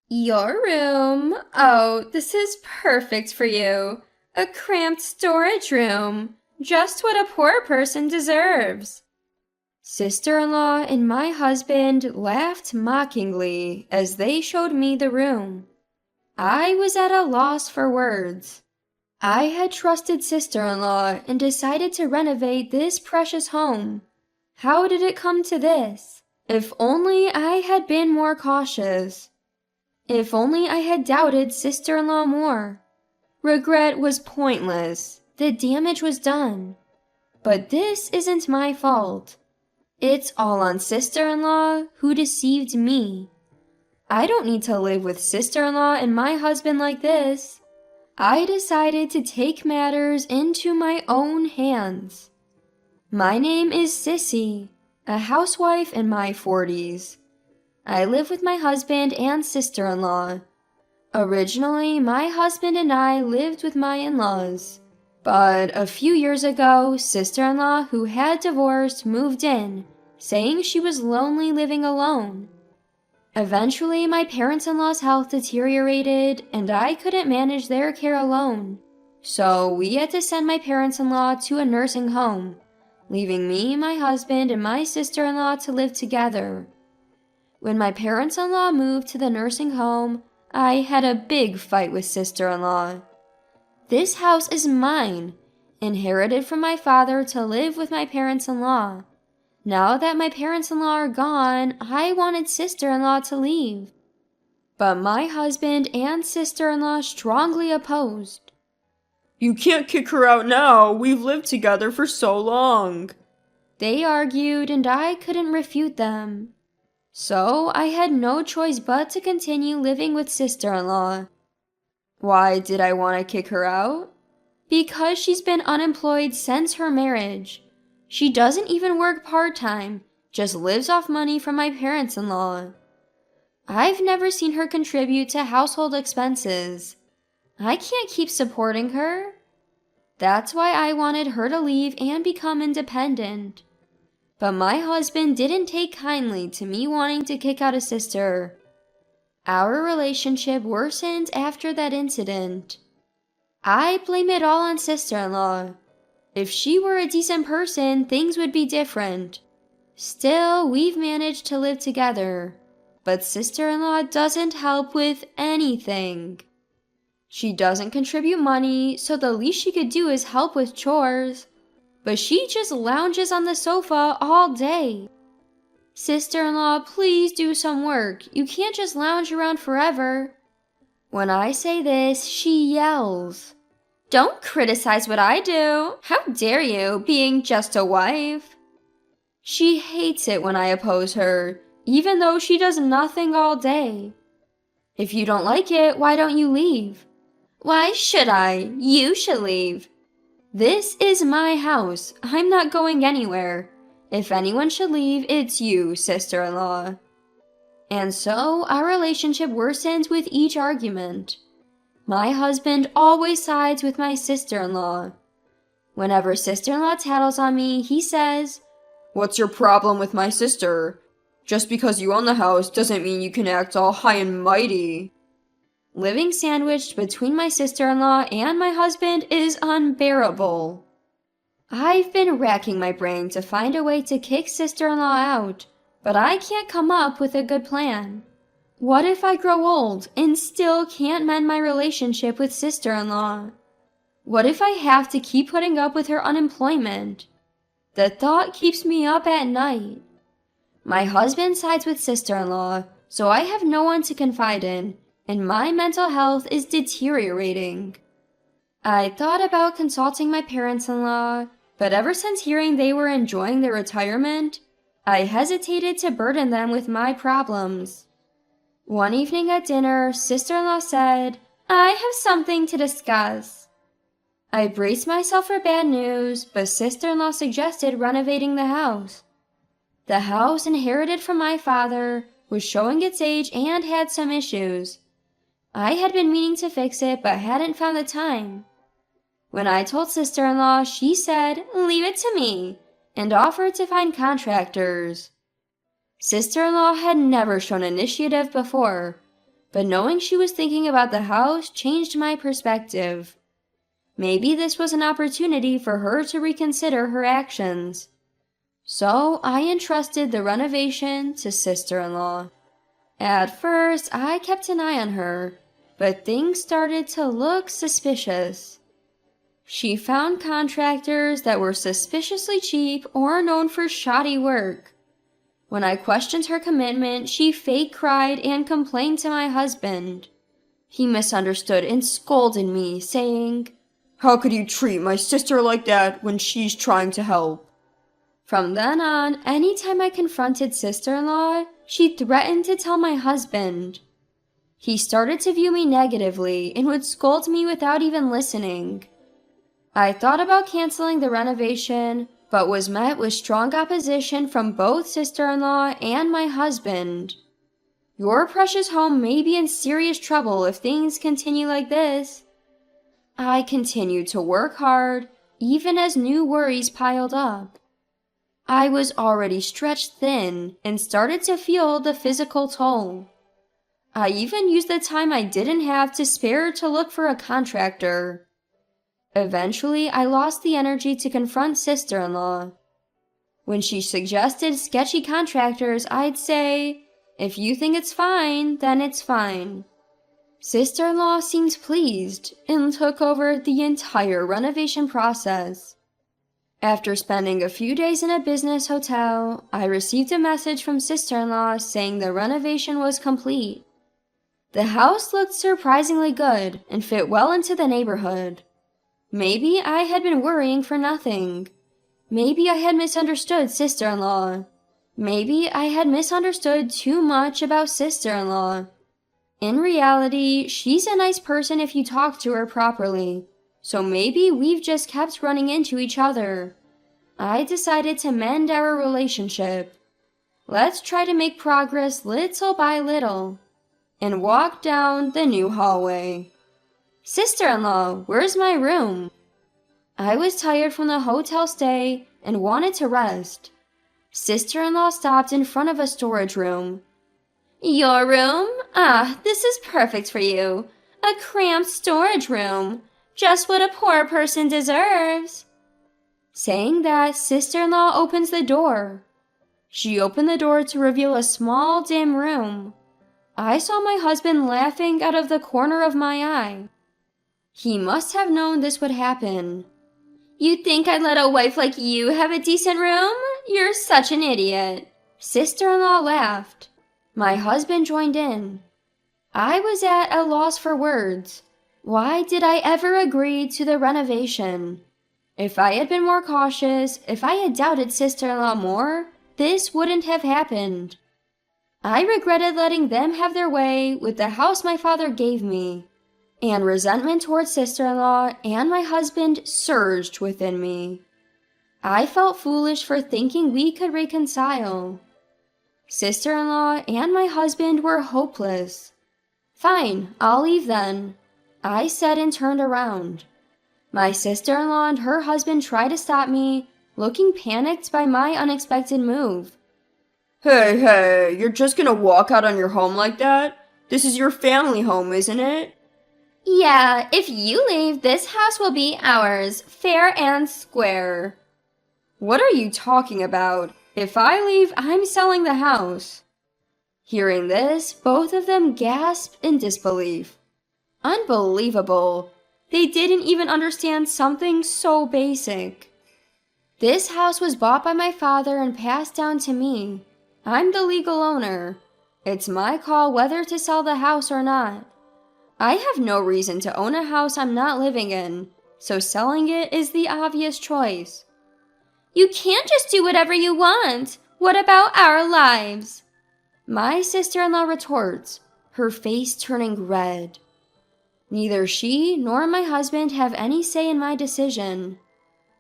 Your room? Oh, this is perfect for you. A cramped storage room. Just what a poor person deserves. Sister-in-law and my husband laughed mockingly as they showed me the room. I was at a loss for words. I had trusted sister-in-law and decided to renovate this precious home. How did it come to this? If only I had been more cautious. If only I had doubted sister-in-law more. Regret was pointless. The damage was done. But this isn't my fault. It's all on sister-in-law who deceived me. I don't need to live with sister-in-law and my husband like this. I decided to take matters into my own hands. My name is Sissy, a housewife in my 40s. I live with my husband and sister-in-law. Originally, my husband and I lived with my in-laws. But a few years ago, sister-in-law who had divorced moved in, saying she was lonely living alone. Eventually, my parents-in-law's health deteriorated, and I couldn't manage their care alone. So we had to send my parents-in-law to a nursing home, leaving me, my husband, and my sister-in-law to live together. When my parents-in-law moved to the nursing home, I had a big fight with sister-in-law. This house is mine, inherited from my father to live with my parents-in-law. Now that my parents-in-law are gone, I wanted sister-in-law to leave. But my husband and sister-in-law strongly opposed. You can't kick her out now. We've lived together for so long. They argued and I couldn't refute them. So I had no choice but to continue living with sister-in-law. Why did I want to kick her out? Because she's been unemployed since her marriage. She doesn't even work part-time, just lives off money from my parents-in-law. I've never seen her contribute to household expenses. I can't keep supporting her. That's why I wanted her to leave and become independent. But my husband didn't take kindly to me wanting to kick out a sister. Our relationship worsened after that incident. I blame it all on sister-in-law. If she were a decent person, things would be different. Still, we've managed to live together. But sister-in-law doesn't help with anything. She doesn't contribute money, so the least she could do is help with chores. But she just lounges on the sofa all day. Sister-in-law, please do some work. You can't just lounge around forever. When I say this, she yells. Don't criticize what I do. How dare you, being just a wife? She hates it when I oppose her, even though she does nothing all day. If you don't like it, why don't you leave? Why should I? You should leave. This is my house. I'm not going anywhere. If anyone should leave, it's you, sister-in-law. And so, our relationship worsens with each argument. My husband always sides with my sister-in-law. Whenever sister-in-law tattles on me, he says, What's your problem with my sister? Just because you own the house doesn't mean you can act all high and mighty. Living sandwiched between my sister-in-law and my husband is unbearable. I've been racking my brain to find a way to kick sister-in-law out, but I can't come up with a good plan. What if I grow old and still can't mend my relationship with sister-in-law? What if I have to keep putting up with her unemployment? The thought keeps me up at night. My husband sides with sister-in-law, so I have no one to confide in, and my mental health is deteriorating. I thought about consulting my parents-in-law, but ever since hearing they were enjoying their retirement, I hesitated to burden them with my problems. One evening at dinner, sister-in-law said, I have something to discuss. I braced myself for bad news, but sister-in-law suggested renovating the house. The house, inherited from my father, was showing its age and had some issues. I had been meaning to fix it, but hadn't found the time. When I told sister-in-law, she said, Leave it to me, and offered to find contractors. Sister-in-law had never shown initiative before, but knowing she was thinking about the house changed my perspective. Maybe this was an opportunity for her to reconsider her actions. So I entrusted the renovation to sister-in-law. At first, I kept an eye on her, but things started to look suspicious. She found contractors that were suspiciously cheap or known for shoddy work. When I questioned her commitment, she fake cried and complained to my husband. He misunderstood and scolded me, saying, "How could you treat my sister like that when she's trying to help?" From then on, anytime I confronted sister-in-law, she threatened to tell my husband. He started to view me negatively and would scold me without even listening. I thought about canceling the renovation, but was met with strong opposition from both sister-in-law and my husband. Your precious home may be in serious trouble if things continue like this. I continued to work hard, even as new worries piled up. I was already stretched thin and started to feel the physical toll. I even used the time I didn't have to spare to look for a contractor. Eventually, I lost the energy to confront sister-in-law. When she suggested sketchy contractors, I'd say, "If you think it's fine, then it's fine." Sister-in-law seemed pleased and took over the entire renovation process. After spending a few days in a business hotel, I received a message from sister-in-law saying the renovation was complete. The house looked surprisingly good and fit well into the neighborhood. Maybe I had been worrying for nothing. Maybe I had misunderstood sister-in-law. Maybe I had misunderstood too much about sister-in-law. In reality, she's a nice person if you talk to her properly, so maybe we've just kept running into each other. I decided to mend our relationship. Let's try to make progress little by little. And walked down the new hallway. "Sister-in-law, where's my room?" I was tired from the hotel stay and wanted to rest. Sister-in-law stopped in front of a storage room. "Your room? Ah, this is perfect for you. A cramped storage room. Just what a poor person deserves." Saying that, sister-in-law opens the door. She opened the door to reveal a small, dim room. I saw my husband laughing out of the corner of my eye. He must have known this would happen. "You think I'd let a wife like you have a decent room? You're such an idiot." Sister-in-law laughed. My husband joined in. I was at a loss for words. Why did I ever agree to the renovation? If I had been more cautious, if I had doubted sister-in-law more, this wouldn't have happened. I regretted letting them have their way with the house my father gave me, and resentment towards sister-in-law and my husband surged within me. I felt foolish for thinking we could reconcile. Sister-in-law and my husband were hopeless. "Fine, I'll leave then," I said and turned around. My sister-in-law and her husband tried to stop me, looking panicked by my unexpected move. Hey, you're just gonna walk out on your home like that? This is your family home, isn't it?" "Yeah, if you leave, this house will be ours, fair and square." "What are you talking about? If I leave, I'm selling the house." Hearing this, both of them gasped in disbelief. Unbelievable. They didn't even understand something so basic. This house was bought by my father and passed down to me. I'm the legal owner. It's my call whether to sell the house or not. I have no reason to own a house I'm not living in, so selling it is the obvious choice. "You can't just do whatever you want. What about our lives?" My sister-in-law retorts, her face turning red. Neither she nor my husband have any say in my decision.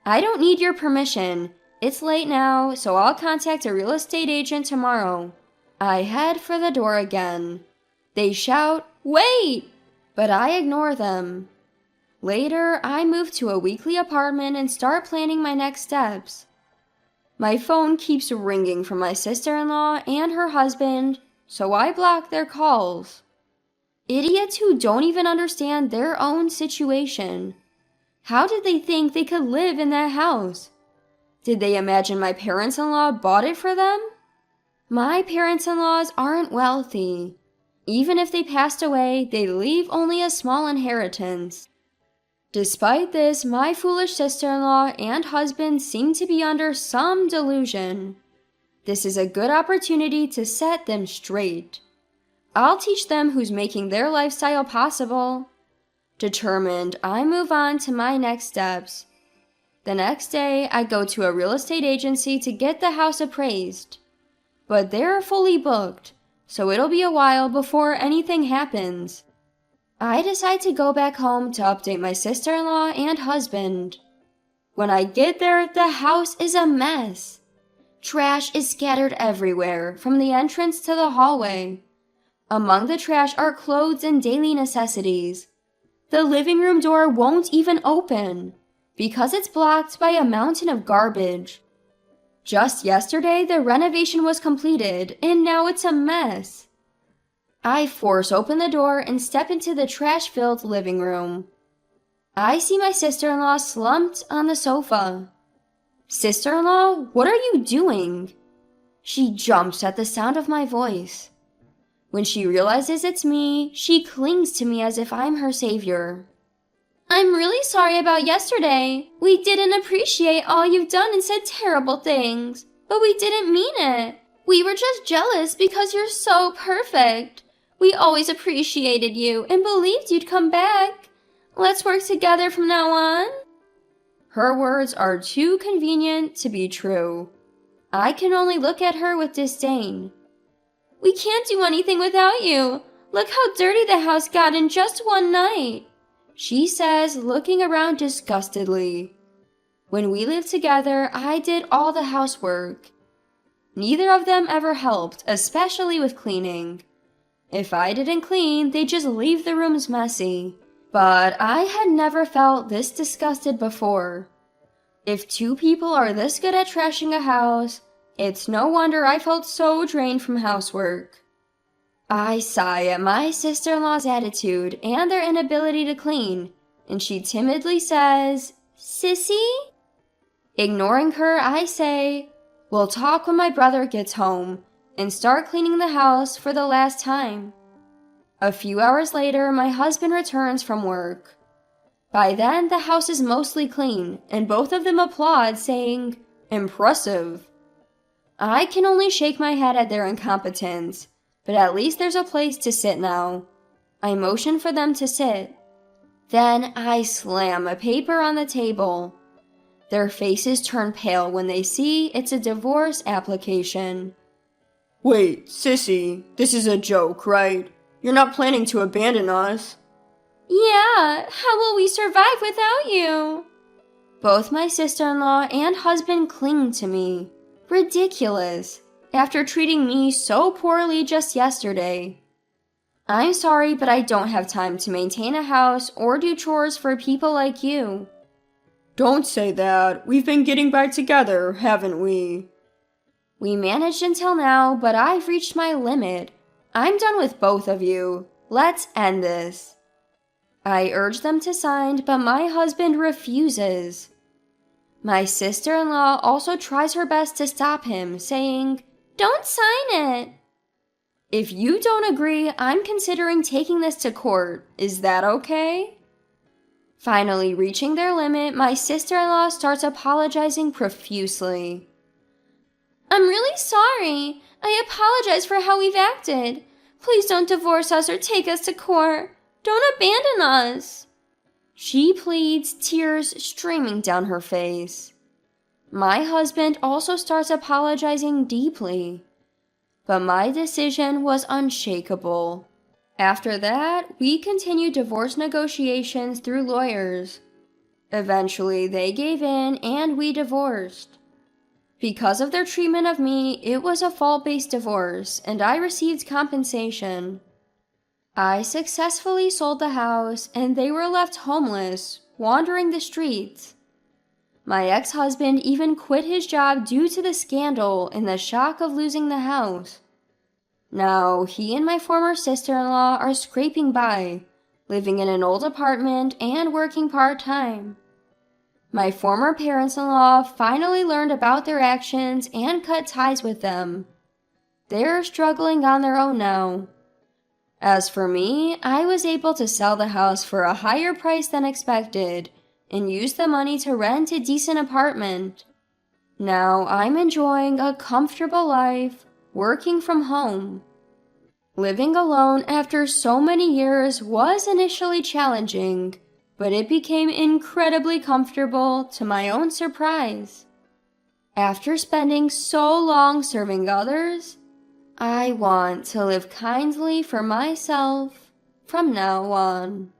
I don't need your permission. It's late now, so I'll contact a real estate agent tomorrow. I head for the door again. They shout, "Wait!" but I ignore them. Later, I move to a weekly apartment and start planning my next steps. My phone keeps ringing from my sister-in-law and her husband, so I block their calls. Idiots who don't even understand their own situation. How did they think they could live in that house? Did they imagine my parents-in-law bought it for them? My parents-in-laws aren't wealthy. Even if they passed away, they leave only a small inheritance. Despite this, my foolish sister-in-law and husband seem to be under some delusion. This is a good opportunity to set them straight. I'll teach them who's making their lifestyle possible. Determined, I move on to my next steps. The next day, I go to a real estate agency to get the house appraised. But they're fully booked, so it'll be a while before anything happens. I decide to go back home to update my sister-in-law and husband. When I get there, the house is a mess. Trash is scattered everywhere, from the entrance to the hallway. Among the trash are clothes and daily necessities. The living room door won't even open, because it's blocked by a mountain of garbage. Just yesterday, the renovation was completed, and now it's a mess. I force open the door and step into the trash-filled living room. I see my sister-in-law slumped on the sofa. Sister-in-law, what are you doing? She jumps at the sound of my voice. When she realizes it's me, she clings to me as if I'm her savior. I'm really sorry about yesterday. We didn't appreciate all you've done and said terrible things, but we didn't mean it. We were just jealous because you're so perfect. We always appreciated you and believed you'd come back. Let's work together from now on. Her words are too convenient to be true. I can only look at her with disdain. We can't do anything without you. Look how dirty the house got in just one night, she says, looking around disgustedly. When we lived together, I did all the housework. Neither of them ever helped, especially with cleaning. If I didn't clean, they'd just leave the rooms messy. But I had never felt this disgusted before. If two people are this good at trashing a house, it's no wonder I felt so drained from housework. I sigh at my sister-in-law's attitude and their inability to clean, and she timidly says, "Sissy?" Ignoring her, I say, "We'll talk when my brother gets home," and start cleaning the house for the last time. A few hours later, my husband returns from work. By then, the house is mostly clean, and both of them applaud, saying, "Impressive." I can only shake my head at their incompetence, but at least there's a place to sit now. I motion for them to sit. Then I slam a paper on the table. Their faces turn pale when they see it's a divorce application. Wait, Sissy, this is a joke, right? You're not planning to abandon us? Yeah, how will we survive without you? Both my sister-in-law and husband cling to me. Ridiculous, after treating me so poorly just yesterday. I'm sorry, but I don't have time to maintain a house or do chores for people like you. Don't say that. We've been getting by together, haven't we? We managed until now, but I've reached my limit. I'm done with both of you. Let's end this. I urge them to sign, but my husband refuses. My sister-in-law also tries her best to stop him, saying, "Don't sign it." If you don't agree, I'm considering taking this to court. Is that okay? Finally reaching their limit, my sister-in-law starts apologizing profusely. I'm really sorry. I apologize for how we've acted. Please don't divorce us or take us to court. Don't abandon us. She pleads, tears streaming down her face. My husband also starts apologizing deeply. But my decision was unshakable. After that, we continued divorce negotiations through lawyers. Eventually, they gave in and we divorced. Because of their treatment of me, it was a fault-based divorce, and I received compensation. I successfully sold the house, and they were left homeless, wandering the streets. My ex-husband even quit his job due to the scandal and the shock of losing the house. Now, he and my former sister-in-law are scraping by, living in an old apartment and working part-time. My former parents-in-law finally learned about their actions and cut ties with them. They're struggling on their own now. As for me, I was able to sell the house for a higher price than expected and use the money to rent a decent apartment. Now I'm enjoying a comfortable life, working from home. Living alone after so many years was initially challenging, but it became incredibly comfortable to my own surprise. After spending so long serving others, I want to live kindly for myself from now on.